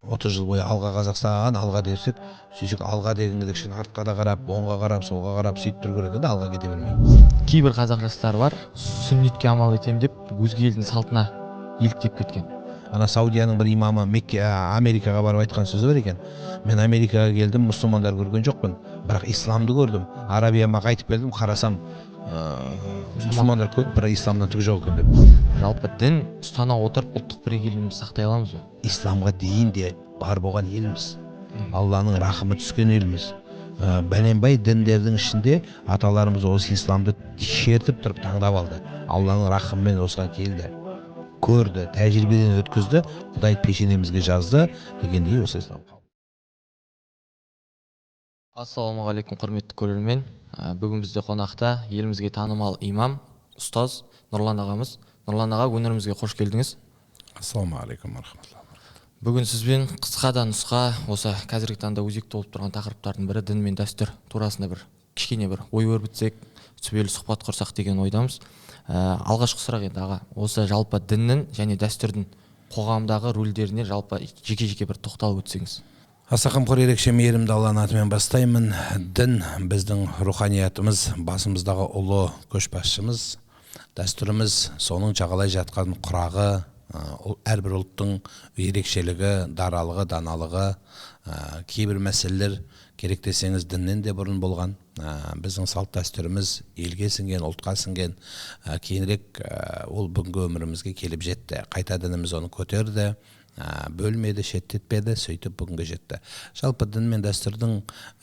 30 жыл бойы алға Қазақстан, алға десек, сөйтсек алға дегенге кішкене артқа да қарап, оңға қарап, солға қарап сөйтіп тұру керек еді, алға кете бермей. Кейбір қазақ жастары бар, сүннетке амал етем деп өзге елдің салтына еліктеп кеткен. Ана Саудияның бір имамы Америкаға барып айтқан сөзі бар екен. Мен Америкаға келдім, мұсылмандар көрген жоқпын, бірақ исламды көрдім. Арабияма қайтып келдім, қарасам мұсылмандар көп, бірақ исламнан түгі жоқ екен деп. Жалпы дін ұстана отырып ұлттық бірегейлігімізді сақтай аламыз ба? Исламға дейін де бар болған елміз. Алланың рахымы түскен елміз. Бәленбай діндердің ішінде аталарымыз осы исламды шертіп тұрып таңдап алды. Алланың рахымымен осыған келді, көрді, тәжірибеден өткізді, Құдай пешенемізге жазды дегендей осы ислам. Ассалаумағалейкум, құрметті көрермен. Бүгін бізде қонақта елімізге танымал имам, ұстаз Нұрлан ағамыз. Нұрлан аға, өнерімізге қош келдіңіз. Ассалаумағалейкум. Бүгін сізбен қысқа да нұсқа осы қазіргі таңда өзекті болып тұрған тақырыптардың бірі дін мен дәстүр турасында кішкене ой өрбітсек, сүбелі сұхбат құрсақ деген ойдамыз. Алғашқы сұрақ енді аға, осы жалпы діннің және дәстүрдің қоғамдағы рөлдеріне жалпы жеке-жеке бір тоқталып өтсеңіз. Аса қамқор ерекше мейірімді Алланың атымен бастаймын. Дін біздің руханиятымыз, басымыздағы ұлы көшбасшымыз, дәстүріміз, соның жағалай жатқан құрағы, әрбір ұлттың ерекшелігі, даралығы, даналығы, кейбір мәселелер керек десеңіз діннен де бұрын болған. Біздің салт дәстүріміз елге сіңген, ұлтқа сіңген, кейінірек ол бүгінгі өмірімізге келіп жетті. Қайта дініміз оны көтерді, бөлмеді, шеттетпеді, сөйтіп бүгінгі жетті. Жалпы дін мен дәстүрдің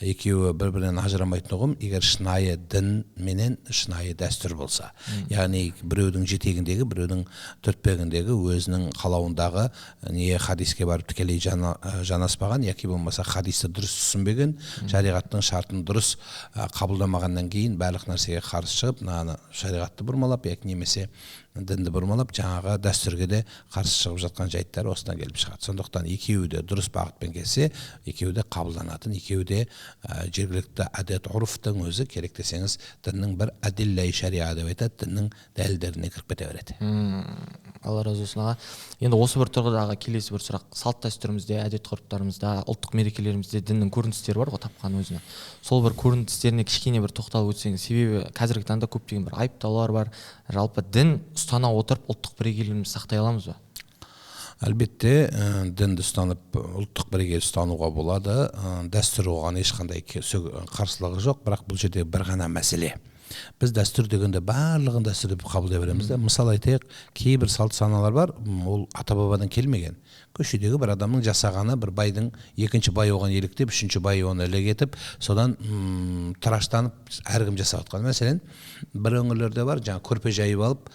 екеуі бір-бірінен ажырамайтын ұғым, егер шынайы дін менен шынайы дәстүр болса. Яғни біреудің жетегіндегі, біреудің түртпегіндегі өзінің қалауындағы не хадиске барып тікелей жанаспаған, яки болмаса хадисті дұрыс түсінбеген, шариғаттың шартын дұрыс қабылдамағаннан кейін барлық нәрсеге қарсы шығып, шариғатты бұрмалап, яки немесе дінді бұрмалап, жаңағы дәстүрге де қарсы шығып жатқан жайттар осыдан келіп шығады. Сондықтан екеуі де дұрыс бағытпен келсе, екеуі де қабылданатын, екеуі де жергілікті әдет ғұрыфтың өзі керек десеңіз діннің бір әдилләй шариа деп айтады, діннің дәлелдеріне кіріп кете береді. Алла разы болсын аға. Енді осы бір тұрғыдағы келесі бір сұрақ, салт дәстүрімізде, әдет ғұрыптарымызда, ұлттық мерекелерімізде діннің көріністері бар ғой, тапқан өзіне. Сол бір көріністеріне кішкене бір тоқталып өтсеңіз, себебі қазіргі таңда көптеген бір айыптаулар бар. Жалпы дін ұстана отырып ұлттық бірегейлігімізді сақтай аламыз ба? Әлбетте, дінді ұстанып ұлттық бірегейлікті ұстануға болады. Дәстүр оған ешқандай қарсылығы жоқ, бірақ бұл жерде бір ғана мәселе. Біз дәстүр дегенде барлығын дәстүр деп қабылдай береміз де. Мысал айтайық, кейбір салт саналар бар, ол ата-бабадан келмеген. Көшедегі бір адамның жасағаны, бір байдың екінші бай оған еліктеп, үшінші бай оны ілік етіп, содан тыраштанып әркім жасап жатқан. Мәселен, бір өңірлерде бар, жаңа көрпе жайып алып,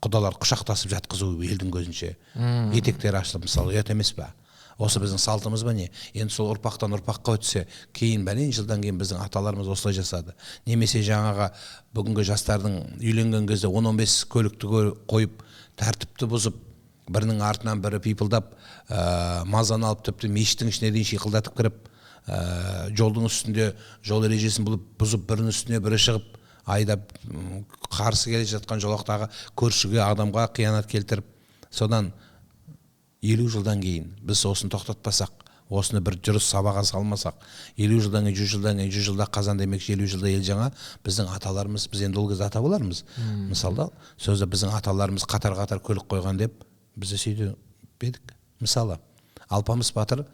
құдалар құшақтасып жатқызу елдің көзінше. Етектері ашылып, мысалы, ұят емес пе? Осы біздің салтымыз ба не? Енді сол ұрпақтан ұрпаққа өтсе, кейін бәлен жылдан кейін біздің аталарымыз осылай жасады. Немесе жаңаға бүгінгі жастардың үйленген кезде 10-15 көлікті қойып, тәртіпті бұзып, бірінің артынан бірі пипылдап, мазаны алып тіпті мешіттің ішіне дейін шиқылдатып кіріп, жолдың үстінде жол ережесін бұзып, бірінің үстіне бірі шығып, айдап қарсы келе жатқан жолақтағы көршіге адамға қиянат келтіріп, содан 50 жылдан кейін біз осыны тоқтатпасақ, осыны бір дұрыс сабаға салмасақ, 50 жылдан кейін, 100 жылдан кейін, 100 жылда қазан демекші, 50 жылда ел жаңа, біздің аталарымыз, біз енді ол кезде ата болармыз. Мысалда, сөзді біздің аталарымыз қатар-қатар көлік қойған деп, бізді сөйтіп едік. Мысалы, Алпамыс батыр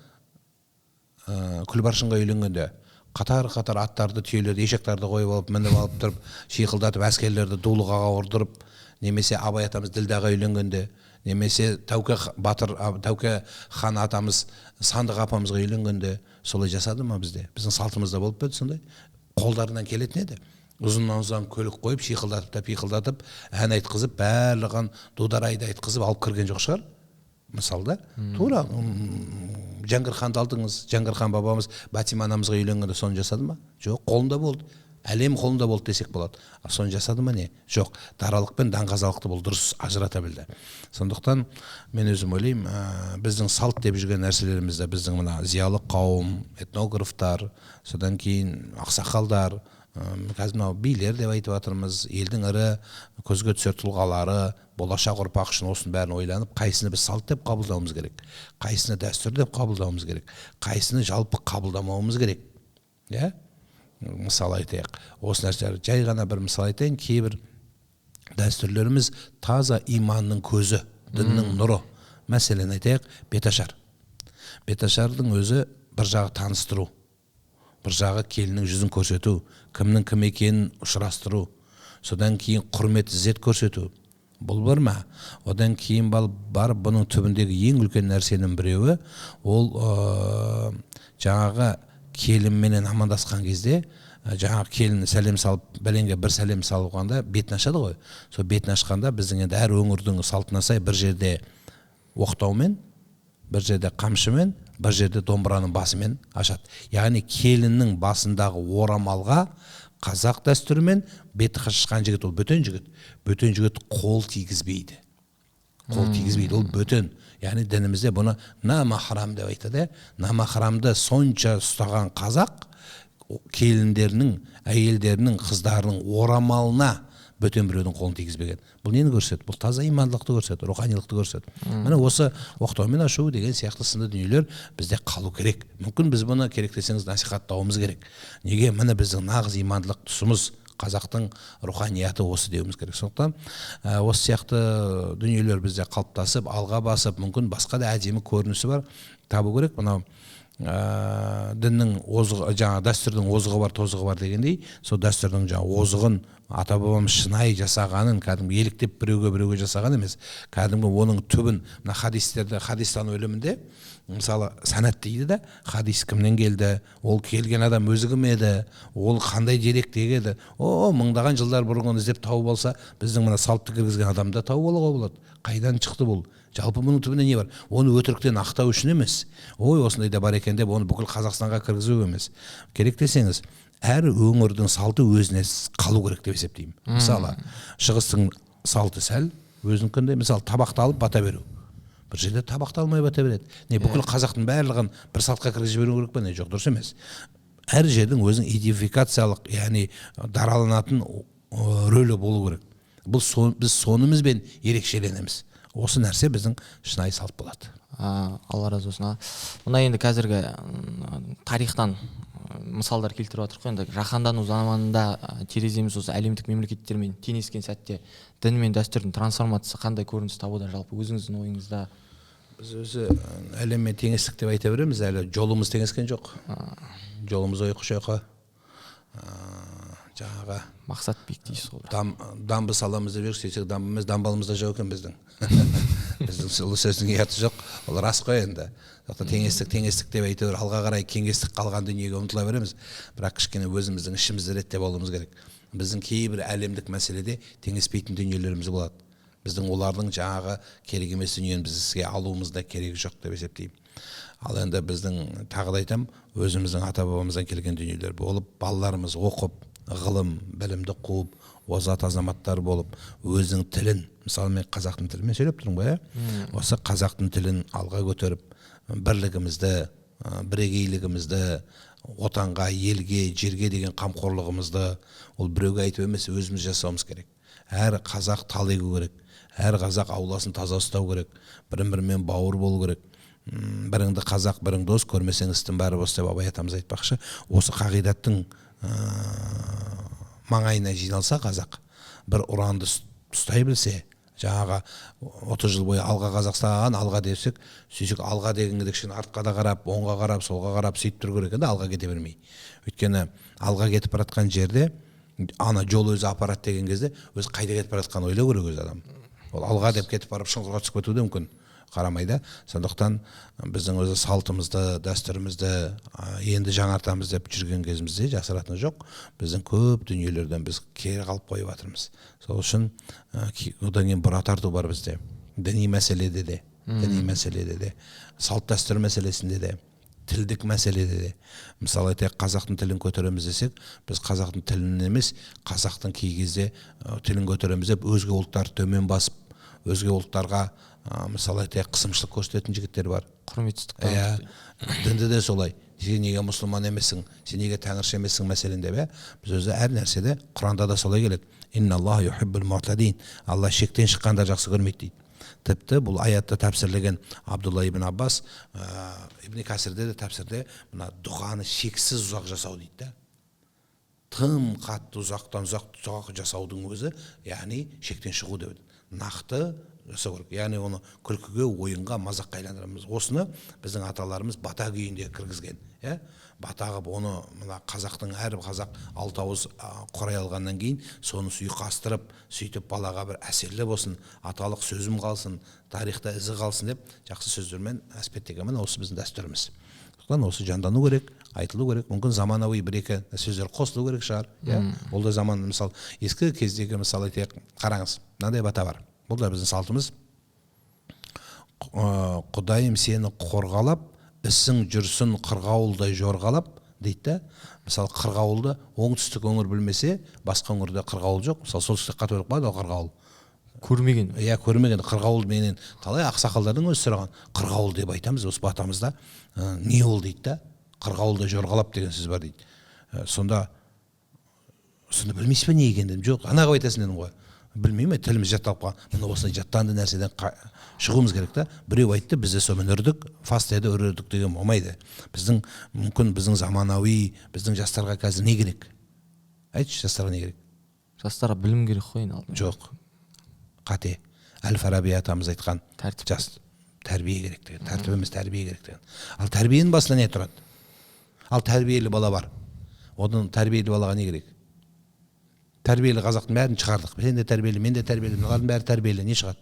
Күлбаршынға үйленгенде қатар-қатар аттарды, түйелерді, ешектарды қойып алып, мініп алып тұрып, шиқылдатып, әскерлерді дулығаға ұрдырып, немесе Абай атамыз Ділдәға үйленгенде, немесе Тәуке хан атамыз Сандық апамызға үйленгенде солай жасады ма бізде? Біздің салтымызда болып беді сондай. Қолдарынан келетін еді. Ұзыннан көлік қойып, шиқылдатып та пиқылдатып, ән айтқызып, барлығын дударайды айтқызып алып кірген жоқ шығар. Мысалда, тура Жәңгір ханды алдыңыз, Жәңгір хан бабамыз Бәтима анамызға үйленгенде соны жасады ма? Жоқ, қолында болды. Әлем қолында болды десек болады. Соны жасады ма не? Жоқ, даралық пен даңғазалықты бұл дұрыс ажырата білді. Сондықтан мен өзім ойлаймын, біздің салт деп жүрген нәрселерімізді біздің мына зиялы қауым, этнографтар, содан кейін ақсақалдар, қазір мынау билер деп айтып жатырмыз, елдің ірі көзге түсер тұлғалары болашақ ұрпақ үшін осының бәрін ойланып, қайсыны біз салт деп қабылдауымыз керек, қайсыны дәстүр деп қабылдауымыз керек, қайсыны жалпы қабылдамауымыз керек. Иә? Мысал айтайық, осы нәрселер жай ғана бір мысал айтайын, кейбір дәстүрлеріміз таза иманның көзі, діннің нұры. Мәселен айтайық, беташар. Беташардың өзі бір жағы таныстыру, бір жағы келіннің жүзін көрсету, кімнің кім екенін ұшырастыру, содан кейін құрмет ізет көрсету. Бұл бір ма? Одан кейін бар бұның түбіндегі ең үлкен нәрсенің біреуі, ол жаңағы келінменен амандасқан кезде, жаңағы келін сәлем салып, бәленге бір сәлем салғанда бетін ашады ғой. Сол бетін ашқанда біздің енді әр өңірдің салтына сай бір жерде оқтаумен, бір жерде қамшымен, бір жерде домбыраның басымен ашады. Яғни келіннің басындағы орамалға қазақ дәстүрімен беті қашқан жігіт, ол бөтен жігіт. Бөтен жігіт қол тигізбейді. Қол тигізбейді, ол бөтен. Яғни дінімізде бұны намахрам деп айтады. Намахрамды сонша ұстаған қазақ келіндерінің, әйелдерінің, қыздарының орамалына бөтен біреудің қолын тигізбеген. Бұл нені көрсетеді? Бұл таза имандылықты көрсетеді, руханилықты көрсетеді. Міне осы оқтаумен ашу деген сияқты сынды дүниелер бізде қалу керек. Мүмкін біз бұны керек десеңіз насихаттауымыз керек. Неге? Міне біздің нағыз имандылық тұсымыз, қазақтың руханияты осы деуіміз керек. Сондықтан осы сияқты дүниелер бізде қалыптасып, алға басып, мүмкін басқа да әдемі көрінісі бар табу керек. Мынау діннің озығы, жаңа дәстүрдің озығы бар, тозығы бар дегендей, сол дәстүрдің жаңа озығын ата бабамыз шынайы жасағанын, кәдімгі еліктеп біреуге жасаған емес, кәдімгі оның түбін, мына хадистерде, хадистану ілімінде мысалы санат дейді да, хадис кімнен келді, ол келген адам өзі кім еді, ол қандай дерек еді, мыңдаған жылдар бұрын іздеп тауып алса, біздің мына салтты кіргізген адамды тауып алуға болады. Қайдан шықты бұл? Жалпы бұның түбінде не бар? Оны өтіріктен ақтау үшін емес. Осындай да бар екен деп, оны бүкіл Қазақстанға кіргізу емес. Керек десеңіз, әр өңірдің салты өзіне қалу керек деп есептеймін. Мысалы, шығыстың салты сәл өзінікіндей, мысалы табақты алып бата беру. Бір жерде табақты алмай бата береді. Не бүкіл қазақтың барлығын бір салтқа кіргізіп жіберу керек пе? Не, жоқ, дұрыс емес. Әр жердің өзінің идентификациялық, яғни дараланатын рөлі болу керек. Біз сонымызбен ерекшеленеміз. Осы нәрсе біздің шынайы салт болады. Алла разы болсын. Мына енді қазіргі тарихтан мысалдар келтіріп отырық қой. Енді жаһандану заманында тереземіз осы әлемдік мемлекеттермен теңескен сәтте дін мен дәстүрдің трансформациясы қандай көрініс табуда жалпы өзіңіздің ойыңызда? Біз өзі әлеммен теңестік деп айта береміз, әлі жолымыз теңескен жоқ. Жолымыз ойқы-шойқы. Жаңағы мақсат биік дейсіз ғой. Дамбы саламыз деп жүрсек, дамбымыз дамбалымызда жоқ екен біздің. Біздің ұлы сөздің ұяты жоқ. Ол рас қой енді. Теңестік деп әйтеуір алға қарай кеңестік қалған дүниеге ұмтыла береміз. Бірақ кішкене өзіміздің ішімізді реттеп алуымыз керек. Біздің кейбір әлемдік мәселеде теңеспейтін дүниелеріміз болады. Біздің олардың жаңағы керек емес дүниені бізге алуымызда керегі жоқ деп есептеймін. Ал енді біздің тағы да айтамын, өзіміздің ата бабамыздан келген дүниелер болып, балаларымыз оқып, ғылым, білімді қуып, озат азаматтар болып, өзінің тілін, мысалы мен қазақтың тілімен сөйлеп тұрмын ғой, осы қазақтың тілін алға көтеріп, бірлігімізді, бірегейлігімізді, отанға, елге, жерге деген қамқорлығымызды, ол біреуге айтып емес, өзіміз жасауымыз керек. Әр қазақ тал егу керек, әр қазақ ауласын таза ұстау керек, бірін-бірімен бауыр болу керек. Біріңді қазақ, бірің дос, көрмесең істің бәрі бос деп Абай атамыз айтпақшы. Осы қағидаттың маңайына жиналса қазақ, бір ұранды ұстай білсе, жаңағы 30 жыл бойы алға Қазақстан, алға десек, сөйтсек алға дегенде кішкене артқа да қарап, оңға қарап, солға қарап сөйтіп тұру керек, алға кете бермей. Өйткені алға кетіп бара жатқан жерде, ана жол өзі апарат деген кезде, өзі қайда кетіп бара жатқанын ойлау керек өзі адам. Ол алға деп кетіп барып шұңқырға түсіп кетуі де мүмкін. Қарамайды. Сондықтан біздің өзі салтымызды, дәстүрімізді енді жаңартамыз деп жүрген кезімізде жасыратыны жоқ. Біздің көп дүниелерден біз кері қалып қойып жатырмыз. Сол үшін одан кейін бұра тарту бар бізде. Діни мәселеде де, салт дәстүр мәселесінде де, тілдік мәселеде де. Мысалы айтайық, қазақтың тілін көтереміз десек, біз қазақтың тілін емес, қазақтың кей кезде тілін көтереміз деп өзге ұлттар төмен басып, өзге ұлттарға мысалы айтайық қысымшылық көрсететін жігіттер бар. құрметсіздік Иә, дінді де солай. Сен неге мұсылман емессің, сен неге тәңірші емессің мәселен деп, біз өзі әр нәрседе Құранда да солай келеді. Инналлаха юхиббул муътадин. Алла шектен шыққандар жақсы көрмейді дейді. Тіпті бұл аятта тәпсірлеген Абдулла ибн Аббас, Ибн Касирде де тәпсірде мына дұғаны шексіз ұзақ жасау дейді да. Тым қатты ұзақтан ұзақ жасаудың өзі, яғни шектен шығу деп. Нақты жасау керек. Яғни оны күлкіге, ойынға, мазаққа айландырамыз. Осыны біздің аталарымыз бата күйінде кіргізген. Бата қылып оны мына қазақтың әр қазақ 6 ауыз құрай алғаннан кейін соны сұйқастырып, сөйтіп балаға бір әсерлі болсын, аталық сөзім қалсын, тарихта ізі қалсын деп жақсы сөздермен әспеттеген осы біздің дәстүріміз. Осы жандану керек, айтылу керек. Мүмкін заманауи бір-екі сөздер қосылу керек шығар. Ол да заман, мысалы, ескі кездегі мысалы айтайық, қараңыз, мынандай бата бар. Бұл да біздің салтымыз. Құдайым сені қорғалап, ісің жүрсін қырғауылдай жорғалап дейді да. Мысалы қырғауылды оңтүстік өңір білмесе, басқа өңірде қырғауыл жоқ. Мысалы солтүстік қатырып қойды қырғауыл. Көрмеген. Иә, көрмеген. Қырғауыл менен талай ақсақалдардың өзі сұраған. Қырғауыл деп айтамыз осы батамызда. Не ол дейді да? Қырғауылдай жорғалап деген сөз бар дейді. Сонда білмейсіз бе не екен дедім. Жоқ, ана қылып айтасың дедім ғой. Білмеймін, тіліміз жатталып қалған. Міне осындай жаттанды нәрседен шығуымыз керек та. Біреу айтты, біз де сонымен үрдік, фастайды үрдік деген болмайды. Мүмкін біздің заманауи, біздің жастарға қазір не керек? Айтшы, жастарға не керек? Жастарға білім керек қой ең алдымен. Жоқ, қате. Әл-Фараби атамыз айтқан тәрбие керек деген. Тәртіп емес, тәрбие керек деген. Ал тәрбиенің басында не тұрады? Ал тәрбиелі бала бар. Оның тәрбиелі балаға не керек? Тәрбиелі қазақтың бәрін шығардық. Сен де тәрбиелі, мен де тәрбиелі, мыналардың бәрі тәрбиелі. Не шығады?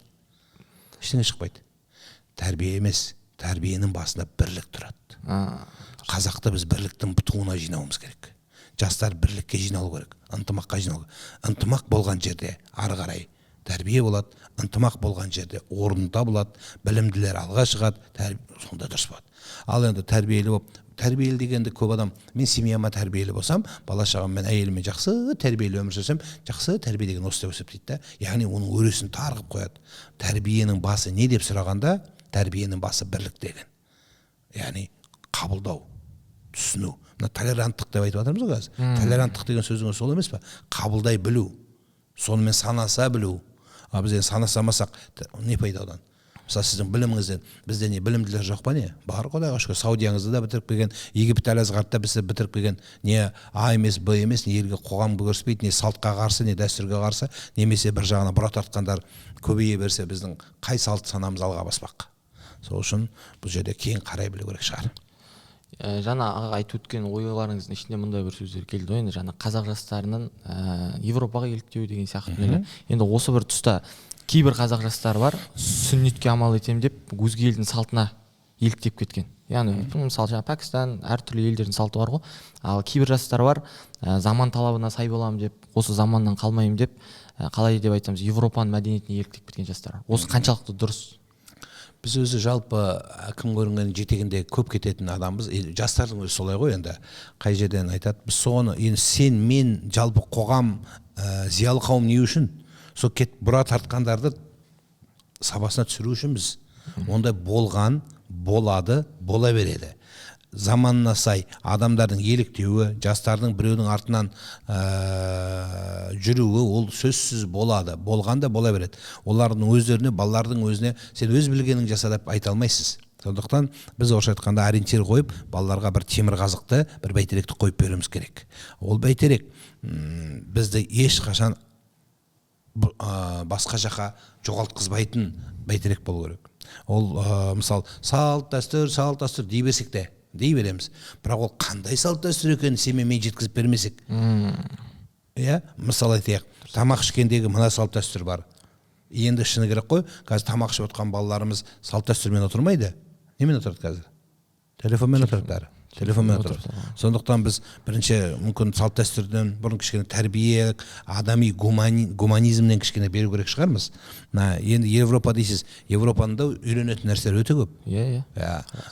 Ештеңе шықпайды. Тәрбие емес, тәрбиенің басында бірлік тұрады. Қазақта біз бірліктің туына жинауымыз керек. Жастар бірлікке жиналу керек, ынтымаққа жиналу керек. Ынтымақ болған жерде ары қарай тәрбие болады, ынтымақ болған жерде орында болады, білімділер алға шығады, сонда дұрыс болады. Ал енді тәрбиелі болып, тәрбиелі дегенде көп адам, мен семьяма тәрбиелі болсам, бала шағаммен, әйеліммен жақсы тәрбиелі өмір сүрсем, жақсы тәрбие деген осы деп есептейді да. Яғни оның өресін тарғып қояды. Тәрбиенің басы не деп сұрағанда, тәрбиенің басы бірлік деген. Яғни қабылдау, түсіну. Мына толеранттық деп айтып жатырмыз ғой қазір. Толеранттық деген сөздің сол емес пе? Қабылдай білу, сонымен санаса білу. Ал біз санасамасақ не пайда одан? Мысалы сіздің біліміңізден бізде не білімділер жоқ па не? Бар Құдайға шүкір. Саудияңызды да бітіріп келген, Египет Әл-Азғарда бізді бітіріп келген, не А емес, Б емес, не елге қоғам көрсетпейді, не салтқа қарсы, не дәстүрге қарсы, немесе бір жағына бұра тартқандар көбейе берсе, біздің қай салт санамыз алға баспақ. Сол үшін бұл жерде кейін қарай білу керек шығар. Жаңа аға айтып өткен ойларыңыздың ішінде мындай бір сөздер келді ғой, енді жаңа қазақ жастарының Европаға еліктеу деген сияқты. Енді осы бір тұста кейбір қазақ жастары бар, сүннетке амал етем деп өзге елдің салтына еліктеп кеткен. Яғни мысалы жаңа Пәкістан, әртүрлі елдердің салты бар ғой. Ал кейбір жастар бар, заман талабына сай боламын деп, осы заманнан қалмаймын деп, қалай деп айтамыз, Европаның мәдениетіне еліктеп кеткен жастар. Осы қаншалықты дұрыс? Біз өзі жалпы кім көрінген жетегінде көп кететін адамбыз. Жастардың өзі солай ғой енді. Қай жерден айтады? Біз соны, енді сен, мен, жалпы қоғам, зиялы қауым не үшін? Сол бұра тартқандарды сабасына түсіру үшін біз. Ондай болған, болады, бола береді. Заманына сай адамдардың еліктеуі, жастардың біреудің артынан жүруі ол сөзсіз болады, болғанда бола береді. Олардың өздеріне, балалардың өзіне сен өз білгенің жаса деп айта алмайсыз. Сондықтан біз орысша айтқанда ориентир қойып, балаларға бір темір қазықты, бір бәйтеректі қойып беруіміз керек. Ол бәйтерек бізді ешқашан басқа жаққа жоғалтқызбайтын бәйтерек болу керек. Ол мысалы салт дәстүр дей берсек те дей береміз. Бірақ ол қандай салт дәстүр екенін семеймен жеткізіп бермесек. Мысалы айтайық, тамақ ішкендегі мына салт дәстүр бар. Енді шыны керек қой, қазір тамақ ішіп отқан балаларымыз салт дәстүрмен отырмайды. Немен отырады қазір? Телефонмен отырады бәрі. телефонмен отырып. Сондықтан біз бірінші мүмкін салт дәстүрден бұрын кішкене тәрбие, адами гуманизмнен кішкене беру керек шығармыз. Енді Европа дейсіз, Европаның да үйренетін нәрселер өте көп. Иә.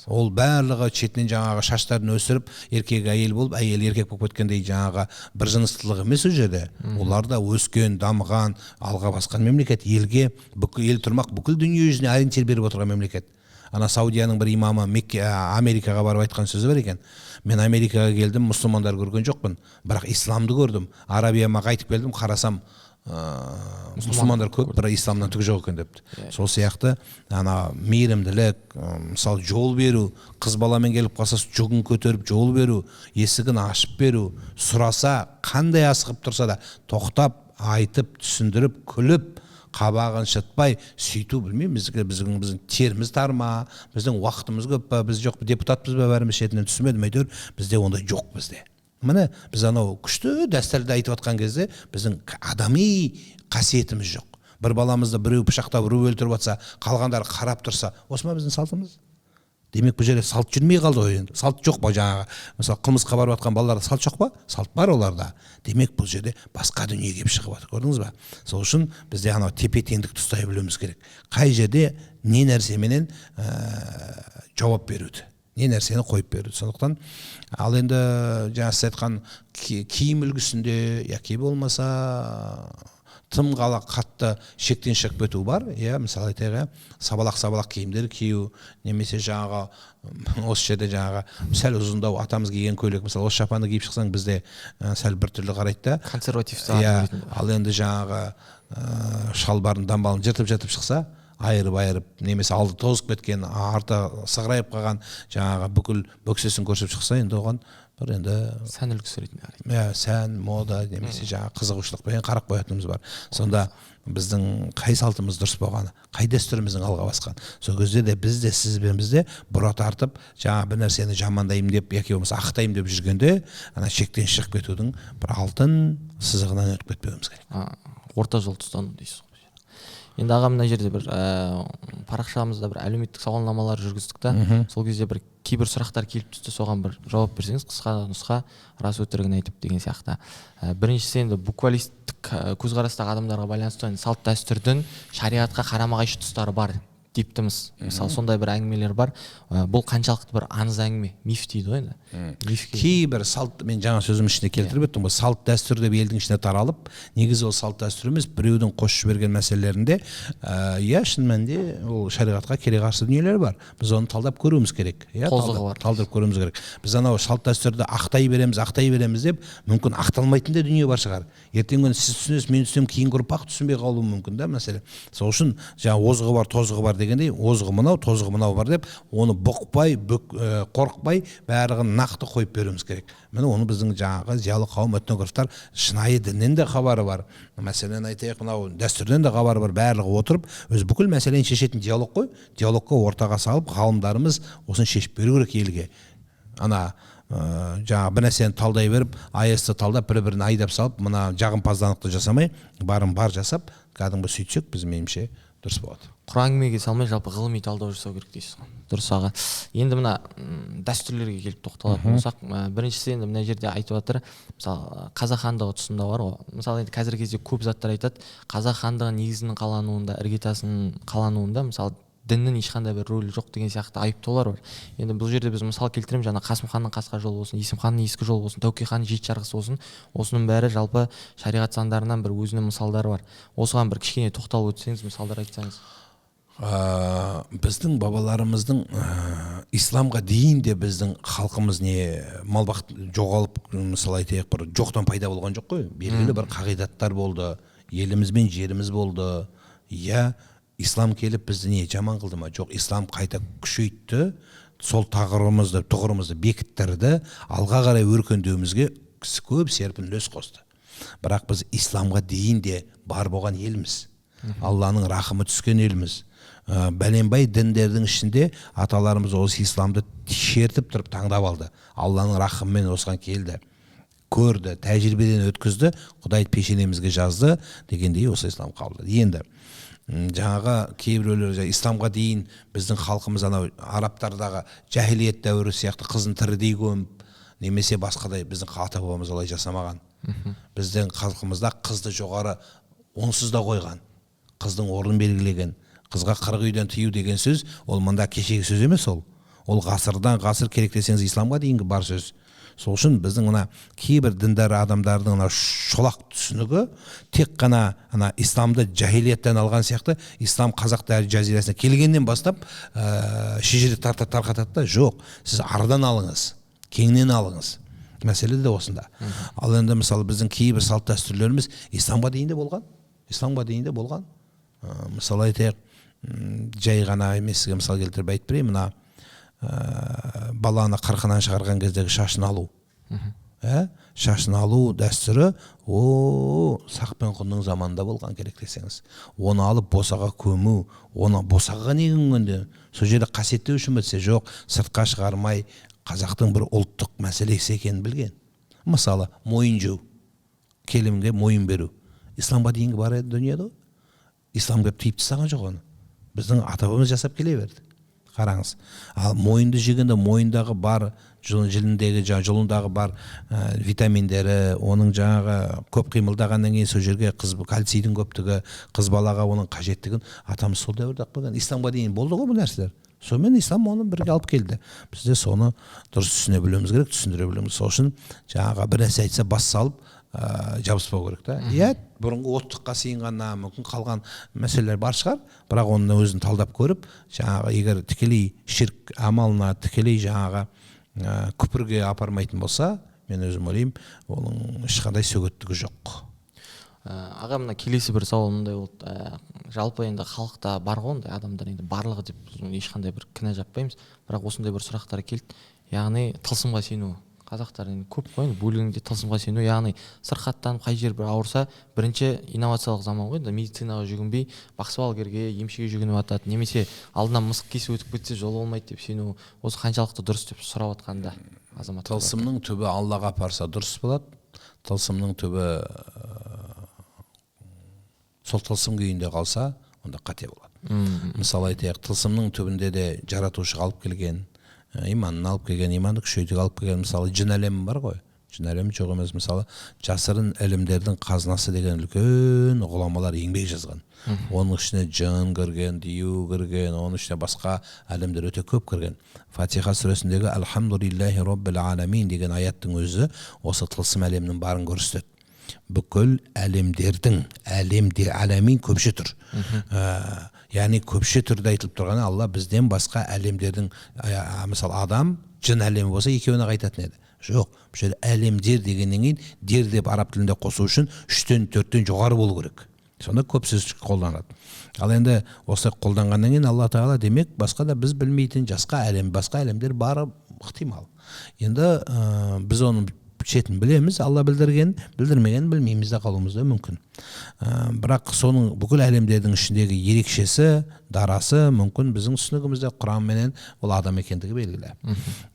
Ол барлығы шетінен жаңағы шаштарын өсіріп, еркек әйел болып, әйел еркек болып кеткендей жаңағы бір жыныстылық емес ол жерде. Олар да өскен, дамыған, алға басқан мемлекет, елге ел тұрмақ бүкіл дүние жүзіне ориентир беріп отырған мемлекет. Ана Саудияның бір имамы Америкаға барып айтқан сөзі бар екен. Мен Америкаға келдім, мұсылмандар көрген жоқпын, бірақ исламды көрдім. Арабияға қайтып келдім, қарасам мұсылмандар көп, бірақ исламнан түгі жоқ екен депті. Сол сияқты ана мейірімділік, мысалы жол беру, қыз баламен келіп қалса жүгін көтеріп жол беру, есігін ашып беру, сұраса қандай асығып тұрса да тоқтап, айтып, түсіндіріп, күліп, қабағын шытпай сөйту, білмеймін, біздің теріміз тар ма, біздің уақытымыз көп па, біз жоқ депутатпыз ба, бәріміз шетінен түсінбедім, әйтеуір бізде ондай жоқ бізде. Міне біз анау күшті дәстүрді айтып жатқан кезде біздің адами қасиетіміз жоқ. Бір баламызды біреу пышақтап, біреу өлтіріп жатса, қалғандары қарап тұрса, осы ма біздің салтымыз? Демек бұл жерде салт жүрмей қалды ғой енді. Салт жоқ па жаңағы? Мысалы қылмысқа барып жатқан балаларда салт жоқ па? Салт бар оларда. Демек бұл жерде басқа дүние келіп шығып жатыр. Көрдіңіз ба? Сол үшін бізде анау тепе-теңдікті ұстай білуіміз керек. Қай жерде не нәрсеменен жауап беруді, не нәрсені қойып беруді. Сондықтан ал енді жаңа сіз айтқан киім үлгісінде яки болмаса тым қатты шектен шығып кету бар. Мысалы айтайық, сабалақ киімдер кию, немесе жаңағы осы жерде жаңағы сәл ұзындау атамыз киген көйлек, мысалы осы шапанды киіп шықсаң бізде сәл бір түрлі қарайды да. Консерватив. Ал енді жаңағы шалбарын дамбалын жыртып шықса, айырып, немесе алды тозып кеткен, арты сығырайып қалған жаңағы бүкіл бөксесін көрсетіп шықса, енді оған бір енді сән үлгісі ретінде қарайды. Сән, мода, немесе жаңағы қызығушылықпен қарап қоятынымыз бар. Сонда біздің қай салтымыз дұрыс болғаны, қай дәстүріміздің алға басқан. Сол кезде де біз де сіз бен бізде бұра тартып, жаңа бір нәрсені жамандаймын деп, яки болмаса ақтаймын деп жүргенде, ана шектен шығып кетудің бір алтын сызығынан өтіп кетпеуіміз керек. Орта жол ұстану дейсіз ғой. Енді аға мына жерде бір парақшамызда бір әлеуметтік сауалнамалар жүргіздік та, сол кезде бір кейбір сұрақтар келіп түсті, соған бір жауап берсеңіз, қысқа нұсқа, рас өтірігін айтып деген сияқты. Біріншісі енді буквалистік көзқарастағы адамдарға байланысты салт дәстүрдің шариғатқа қарама-қайшы тұстары бар дептіміз. Мысалы сондай бір әңгімелер бар. Бұл қаншалықты бір аңыз әңгіме, миф дейді ғой енді. Кейбір салт, мен жаңа сөзім ішінде келтіріп өттім ғой, салт дәстүр деп елдің ішіне таралып, негізі ол салт дәстүр емес, біреудің қосып жіберген мәселелерінде, шын мәнінде ол шариғатқа кере-қарсы дүниелер бар. Біз оны талдап көруіміз керек. Тозығы бар. Талдап көруіміз керек. Біз анау салт дәстүрді ақтай береміз деп, мүмкін ақталмайтын да дүние бар шығар. Ертең күні сіз түсінесіз, мен түсінемін, кейінгі ұрпақ түсінбей қалуы мүмкін да мәселе. Сол үшін жаңа озығы бар, тозығы бар дегендей, озығы мынау, тозығы мынау бар деп, оны бұқпай, қорықпай, бәрігін нақты қойып беруіміз керек. Міне оны біздің жаңағы зиялы қауым, этнографтар шынайы діннен де хабары бар. Мәселен айтайық, мынау дәстүрден де хабары бар, барлығы отырып, өз бүкіл мәселені шешетін диалог қой. Диалогқа ортаға салып, ғалымдарымыз осын шешіп беру керек елге. Ана жаңа бір нәрсені талдай беріп, аясты талдап, бір-бірін айдап салып, мына жағымпазданықты жасамай, бар жасап, кәдімгі сөйтсек, біз меніңше дұрыс болады. Құр әңгімеге салмай, жалпы ғылыми талдау жасау керек дейсіз ғой. Дұрыс аға. Енді мына дәстүрлерге келіп тоқталатын болсақ, біріншісі енді мына жерде айтып жатыр, мысалы қазақ хандығы тұсында бар ғой. Мысалы енді қазіргі кезде көп заттар айтады, қазақ хандығы негізінің қалануында, іргетасының қалануында, мысалы діннің ешқандай бір рөлі жоқ деген сияқты айыптаулар бар. Енді бұл жерде біз мысал келтіреміз, жаңа Қасым ханның қасқа жолы болсын, Есім ханның ескі жолы болсын, Тәуке ханның жеті жарғысы болсын, осының бәрі жалпы шариғат заңдарынан бір өзінің мысалдары бар. Осыған бір кішкене тоқталып өтсеңіз, мысалдар айтсаңыз. Біздің бабаларымыздың исламға дейін де біздің халқымыз мал жоғалып, мысалы айтайық, бір жоқтан пайда болған жоқ қой. Белгілі бір қағидаттар болды, еліміз бен жеріміз болды. Ислам келіп бізді жаман қылды ма? Жоқ, ислам қайта күшейтті, сол тұғырымызды бекіттірді, алға қарай өркендеуімізге көп серпін үлес қосты. Бірақ біз исламға дейін де бар болған елміз. Алланың рахымы түскен елміз. Бәленбай діндердің ішінде аталарымыз осы исламды шертіп тұрып таңдап алды. Алланың рахымымен осыған келді. Көрді, тәжірибеден өткізді, Құдай пешенемізге жазды дегендей осы ислам қабылдады. Енді жаңағы кейбіреулер исламға дейін біздің халқымыз анау арабтардағы жахилиет дәуірі сияқты қызын тірідей көміп немесе басқадай біздің ата бабамыз олай жасамаған. Біздің халқымызда қызды жоғары онсыз да қойған, қыздың орнын белгілеген. Қызға 40 үйден тыю деген сөз ол мында кешегі сөз емес, ол ғасырдан ғасыр керек десеңіз исламға дейінгі бар сөз. Сол үшін біздің мына кейбір діндар адамдардың ана шолақ түсінігі тек қана ана исламды жахилияттан алған сияқты, ислам қазақ жазирасына келгеннен бастап шежіре тарқатады да, жоқ, сіз арадан алыңыз, кеңінен алыңыз. Мәселе де осында. Ал енді мысалы біздің кейбір салт дәстүрлеріміз исламға дейін де болған. Мысалы айтайық, жай ғана емес, сізге мысал келтіріп айтып берейін, мына баланы қырқынан шығарған кездегі шашын алу. Шашын алу дәстүрі сақ пен құнның заманында болған керек десеңіз. Оны алып босаға көму, оны босаға не көмгенде, сол жерде қасиеттеу үшін бітсе, жоқ, сыртқа шығармай, қазақтың бір ұлттық мәселесі екенін білген. Мысалы, мойын жеу, келінге мойын беру. Исламға дейінгі бар еді дүниеде. Ислам кеп тыйып тастаған жоқ оны. Біздің ата-бабамыз жасап келе берді. Қараңыз. Ал мойынды жегенде мойындағы бар жұлындағы бар витаминдері, оның жаңағы көп қимылдағаннан кейін сол жерге кальцийдің көптігі, қыз балаға оның қажеттігін атамыз сол дәуірде ақ білген. Исламға дейін болды ғой бұл нәрселер. Сонымен ислам оны бірге алып келді. Біз де соны дұрыс түсіне білуіміз керек, түсіндіре білуіміз. Сол үшін жаңағы бір нәрсе айтса бас салып жабыспау керек та. Иә, бұрынғы оттыққа сыйынғаннан мүмкін қалған мәселелер бар шығар, бірақ оны өзін талдап көріп, жаңағы егер тікелей ширк амалына, тікелей жаңағы күпірге апармайтын болса, мен өзім ойлаймын, оның ешқандай сөгеттігі жоқ. Аға, мына келесі бір сауал мындай болды. Жалпы енді халықта бар ғой ондай адамдар, енді барлығы деп ешқандай бір кінә жаппаймыз, бірақ осындай бір сұрақтар келді. Яғни тылсымға сену. Қазақтар енді көп қой, бөлігінде тылсымға сену, яғни сырқаттанып қай жер бір ауырса, бірінші инновациялық заман ғой, медицинаға жүгінбей, бақсы-балгерге, емшіге жүгініп атады, немесе алдынан мысық кесіп өтіп кетсе жол болмайды деп сену. Осы қаншалықты дұрыс деп сұрап жатқанда азамат. Тылсымның түбі Аллаға апарса дұрыс болады. Тылсымның түбі сол тылсым күйінде қалса, онда қате болады. Мысалы айтайық, тылсымның түбінде де жаратушы алып келген, иманын алып келген, иманды күшейтуге алып келген, мысалы жын әлемі бар ғой. Жын әлемі жоқ емес, мысалы жасырын ілімдердің қазынасы деген үлкен ғұламалар еңбек жазған. Оның ішіне жын кірген, дию кірген, оның ішіне басқа әлемдер өте көп кірген. Фатиха сүресіндегі Алхамдулиллахи Роббил Аламин деген аяттың өзі осы тылсым әлемнің барын көрсетеді. Бүкіл әлемдердің, әлемин көпше тұр. Яғни көпше түрде айтылып тұрғаны, Алла бізден басқа әлемдердің, мысалы адам, жын әлемі болса екеуіне қайтатын еді. Жоқ, бұл жерде әлемдер дегеннен кейін дер деп араб тілінде қосу үшін 3-тен 4-тен жоғары болу керек. Сонда көп сөз қолданады. Ал енді осы қолданғаннан кейін Алла Тағала демек басқа да біз білмейтін басқа әлемдер бары ықтимал. Енді біз оның шетін білеміз, Алла білдірген, білдірмеген білмейміз де қалуымыз да мүмкін. Бірақ соның бүкіл әлемдердің ішіндегі ерекшесі, дарасы мүмкін біздің түсінігімізде Құранменен ол адам екендігі белгілі.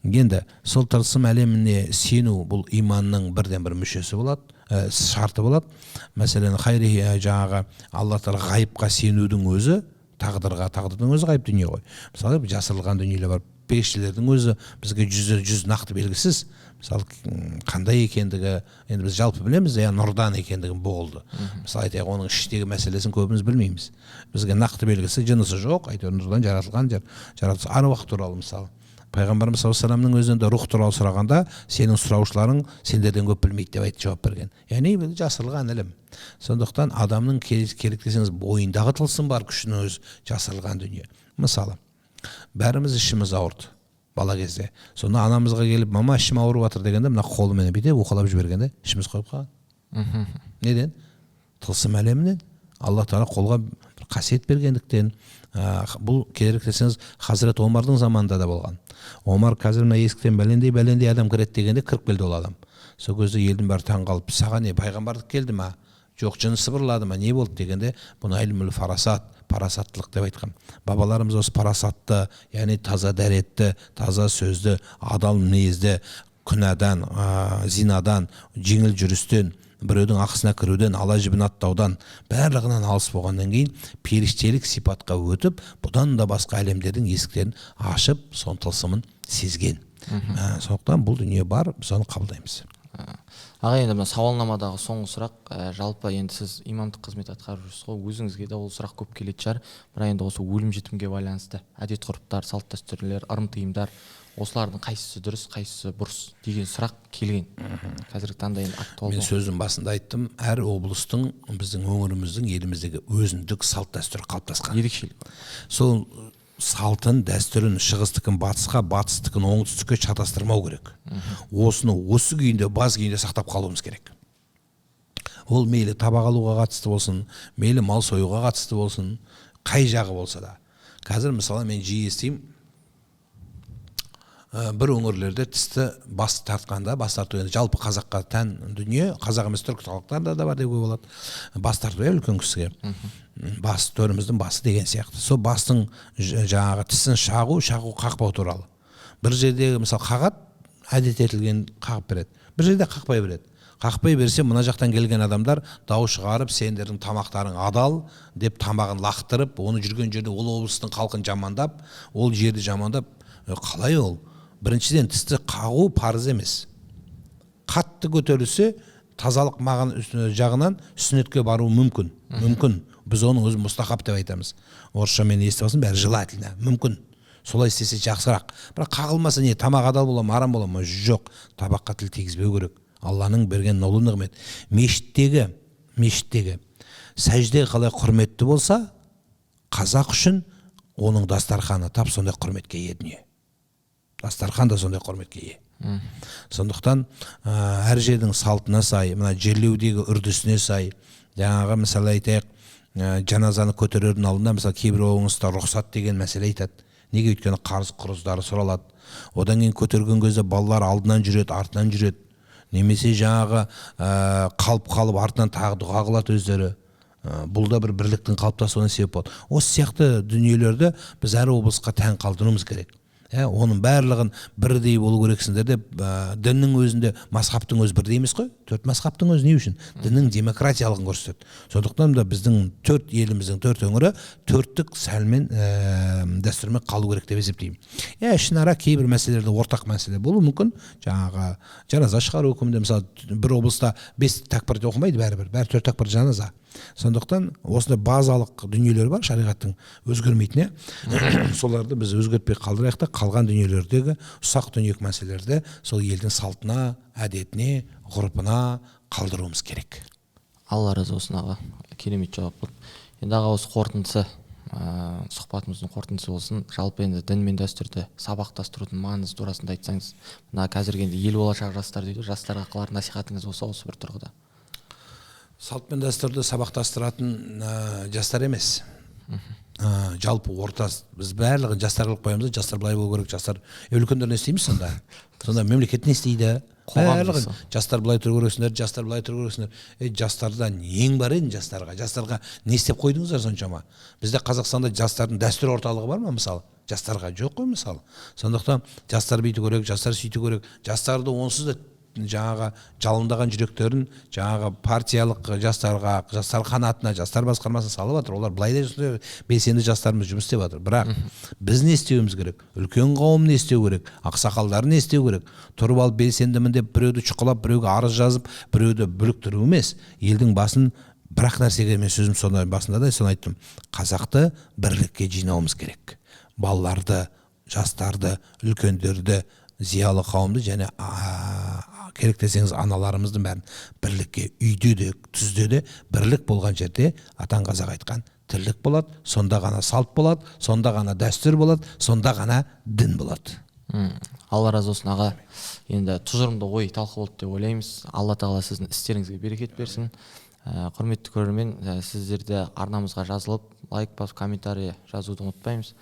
Енді сол тылсым әлеміне сену бұл иманның бірден бір мүшесі болады, шарты болады. Мәселен, жаңағы Алла Тағала ғайыпқа сенудің өзі, тағдырдың өзі ғайып дүние ғой. Мысалы, жасырылған дүниелер бар. Пейгамберлердің өзі бізге жүз нақты белгісіз. Мысалы, қандай екендігі, енді біз жалпы білеміз, нұрдан екендігін болды. Мысалы, айтайық, оның іштегі мәселесін көбіміз білмейміз. Бізге нақты белгісі жынысы жоқ, әйтеуір нұрдан жаратылған жаратылыс аруақ туралы мысалы. Пайғамбарымыз саллаллаху өзінде рух туралы сұрағанда, сенің сұраушыларың сендерден көп білмейді деп айтып жауап берген. Яғни бұл жасырылған ілім. Сондықтан адамның керек десеңіз бойындағы тылсым бар күшінің өзі жасырылған дүние. Мысалы, бәріміз ішіміз ауырды бала кезде. Сонда анамызға келіп, мама ішім ауырып жатыр дегенде, мына қолымен бүйтіп уқалап жібергенде ішіміз қойып қалған. Неден? Тылсым әлемінен. Алла Тағала қолға бір қасиет бергендіктен. Бұл керек десеңіз Хазірет Омардың заманында да болған. Омар қазір мына есіктен бәлендей адам кіреді дегенде кіріп келді ол адам. Сол кезде елдің бәрі таң қалып, саған не пайғамбарлық келді ма? Жоқ, жын сыбырлады ма? Не болды дегенде, бұны илмул фарасат, парасаттылық деп айтқан. Бабаларымыз осы парасатты, яғни таза дәретті, таза сөзді, адал мінезді, күнәдан, зинадан, жеңіл жүрістен, біреудің ақысына кіруден, ала жібін аттаудан, барлығынан алыс болғаннан кейін періштелік сипатқа өтіп, бұдан да басқа әлемдердің есіктерін ашып, соның тылсымын сезген. Сондықтан бұл дүние бар, біз оны қабылдаймыз. Аға, енді мына сауалнамадағы соңғы сұрақ, жалпы енді сіз имамдық қызмет атқарып жүрсіз ғой, өзіңізге де ол сұрақ көп келетін шығар, бірақ енді осы өлім жітімге байланысты әдет ғұрыптар, салт дәстүрлер, ырым-тыйымдар, осылардың қайсысы дұрыс, қайсысы бұрыс деген сұрақ келген. Қазіргі таңда енді актуал. Мен сөздің басында айттым, әр облыстың, біздің өңіріміздің, еліміздегі өзіндік салт дәстүрі қалыптасқан. Ерекшелік. Сол салтын, дәстүрін, шығыстықын батысқа, батыстықын оңтүстікке шатастырмау керек. Осыны осы күйінде, баз күйінде сақтап қалуымыз керек. Ол мейлі табақ алуға қатысты болсын, мейлі мал союға қатысты болсын, қай жағы болса да. Қазір мысалы мен жиі естимін, бір өңірлерде тісті бас тартқанда, бас тарту енді жалпы қазаққа тән дүние, қазақ емес түркі халықтарда да бар деуге болады. Бас тарту үлкен кісіге. Бас төріміздің басы деген сияқты. Сол бастың жаңағы тісін шағу қақпау туралы. Бір жердегі мысалы қағат әдет етілген қағып береді. Бір жерде қақпай береді. Қақпай берсе, мына жақтан келген адамдар дау шығарып, сендердің тамақтарың адал деп тамағын лақтырып, оны жүрген жерде ол облыстың халқын жамандап, ол жерді жамандап, қалай ол? Біріншіден тісті қағу парыз емес. Қатты көтерілсе, тазалық жағынан сүннетке бару мүмкін. Біз оны өз мұстахаб деп айтамыз. Орысшамен естіп алсын, бәрі желательно, мүмкін. Солай істесе жақсырақ. Бірақ қағылмаса не, тамақ адал бола ма, арам бола ма? Жоқ. Табаққа тіл тигізбеу керек. Алланың берген ұлы нығмет. Мешіттегі сәжде қалай құрметті болса, қазақ үшін оның дастарханы тап сондай құрметке ие дүние. Дастархан да сондай құрметке ие. Сондықтан әр жердің салтына сай, мына жерлеудегі үрдісіне сай, жаңағы мысалы айтайық, жаназаны көтерердің алдында мысалы кейбір облыста рұқсат деген мәселе айтады. Неге? Өйткені қарыз құрыздары сұралады. Одан кейін көтерген кезде балалар алдынан жүреді, артынан жүреді. Немесе жаңағы қалып артынан тағы дұға қылады өздері. Бұл да бір бірліктің қалыптасуына себеп болады. Осы сияқты дүниелерді біз әр облысқа тән қалдыруымыз керек. Оның барлығын бірдей болу керексіңдер деп, діннің өзінде мазхабтың өзі бірдей емес қой. 4 мазхабтың өзі не үшін? Діннің демократиялығын көрсетеді. Сондықтан да біздің еліміздің 4 өңірі 4-тік сәлмен дәстүрмен қалу керек деп есептеймін. Ішінара кейбір мәселелерде ортақ мәселе болуы мүмкін. Жаңағы жаназа шығару үкімінде мысалы бір облыста 5 тәкбірді оқымайды бәрі 4 тәкбір жаназа. Сондықтан осындай базалық дүниелер бар шариғаттың өзгермейтіне. Соларды біз өзгертпей қалдырайық та, қалған дүниелердегі ұсақ дүниек мәселелерді сол елдің салтына, әдетіне, ғұрпына қалдыруымыз керек. Алла разы болсын аға, керемет жауап болды. Енді аға осы қорытындысы, сұхбатымыздың қорытындысы болсын. Жалпы енді дін мен дәстүрді сабақтастырудың маңызы турасында айтсаңыз, мына қазіргі енді ел болашақ жастар дейді, жастарға қылар насихатыңыз болса осы бір тұрғыда. Салт пен дәстүрді сабақтастыратын жастар емес. Жалпы ортас. Біз барлығын жастар қылып қоямыз, жастар былай болу керек, жастар. Үлкендер не істейміз сонда? Сонда мемлекет не істейді? Барлығын жастар былай тұру керексіңдер, жастар былай тұру керексіңдер. Жастарда нең бар еді жастарға? Жастарға не істеп қойдыңыздар соншама? Бізде Қазақстанда жастардың дәстүр орталығы бар ма мысалы? Жастарға жоқ қой мысалы. Сондықтан жастар бүйту керек, жастар сөйту керек. Жастарды онсыз да жаңағы жалындаған жүректерін жаңағы партиялық жастарға, жастар қанатына, жастар басқармасына салып жатыр. Олар былай да белсенді жастарымыз жұмыс істеп жатыр. Бірақ біз не істеуіміз керек? Үлкен қауым не істеу керек? Ақсақалдар не істеу керек? Тұрып алып белсендімін деп біреуді шұқылап, біреуге арыз жазып, біреуді бүліктіру емес. Елдің басын бірақ нәрсеге, мен сөзім сонда басында да соны айттым. Қазақты бірлікке жинауымыз керек. Балаларды, жастарды, үлкендерді, зиялы қауымды және керек десеңіз аналарымыздың бәрін бірлікке, үйде де, түзде де бірлік болған жерде атаң қазақ айтқан тірлік болады, сонда ғана салт болады, сонда ғана дәстүр болады, сонда ғана дін болады. Алла разы болсын аға. Енді тұжырымды ой талқы болды деп ойлаймыз. Алла тағала сіздің істеріңізге берекет берсін. Құрметті көрермен, сіздерде арнамызға жазылып, лайк басып, комментарий жазуды ұмытпаймыз.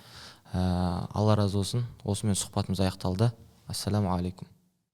Алла разы болсын. Осымен сұхбатымыз аяқталды. Ассаламу алейкум.